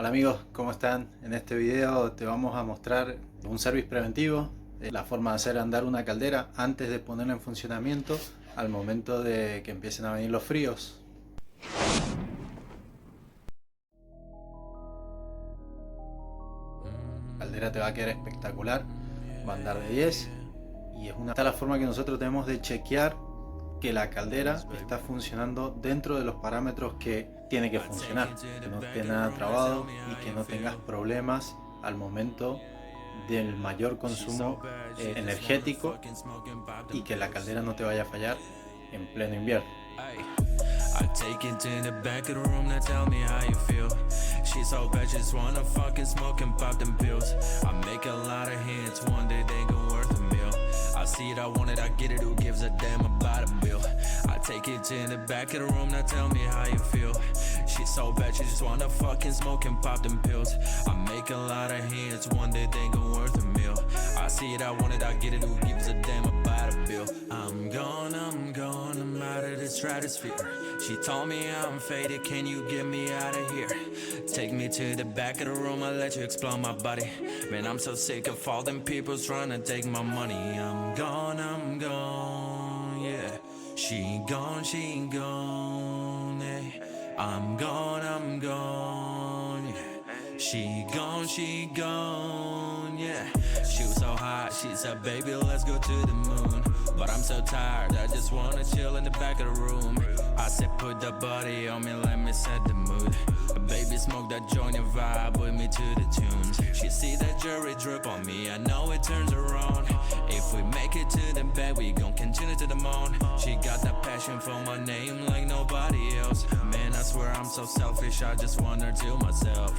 Hola amigos, ¿cómo están? En este video te vamos a mostrar un service preventivo, la forma de hacer andar una caldera antes de ponerla en funcionamiento al momento de que empiecen a venir los fríos. La caldera te va a quedar espectacular, va a andar de 10 y esta es la forma que nosotros tenemos de chequear que la caldera está funcionando dentro de los parámetros que tiene que funcionar, que no esté nada trabado y que no tengas problemas al momento del mayor consumo energético y que la caldera no te vaya a fallar en pleno invierno. I take it to the back of the room, now tell me how you feel. She's so bad, she just wanna fucking smoke and pop them pills. I make a lot of hits, one day they gon' worth a meal. I see it, I want it, I get it, who gives a damn about a bill? I take it to the back of the room, now tell me how you feel. She's so bad, she just wanna fucking smoke and pop them pills. I make a lot of hits, one day they gon' worth a meal. I see it, I want it, I get it, who gives a damn about a bill? I'm gone, I'm out of the stratosphere. She told me I'm faded, can you get me out of here? Take me to the back of the room, I'll let you explore my body. Man, I'm so sick of all them people trying to take my money. I'm gone, yeah. She gone, yeah. I'm gone, yeah. She gone, yeah. She was so hot, she said, baby, let's go to the moon. But I'm so tired, I just wanna chill in the back of the room. I said, put the body on me, let me set the mood. Baby, smoke that joint and vibe with me to the tunes. She see that jewelry drip on me, I know it turns her on. If we make it to the bed, we gon' continue to the moon. She got that passion for my name like nobody else. Man, I swear I'm so selfish, I just want her to myself.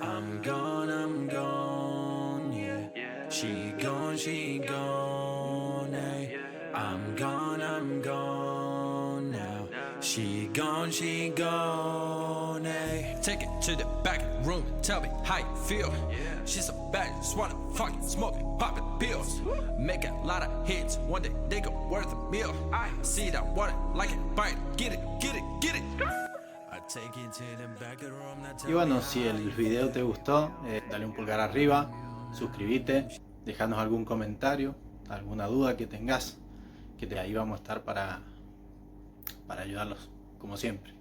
I'm gone, yeah. She gone, eh. I'm gone now. She gone, eh. Take it to the back of the room, tell me how you feel. She's so bad, just wanna fucking smoke it, poppin' pills. Make a lot of hits, one day they go worth a meal. I see that water, like it, bite, get it. Y bueno, si el video te gustó, dale un pulgar arriba, suscríbete, déjanos algún comentario, alguna duda que tengas, que ahí vamos a estar para ayudarlos, como siempre.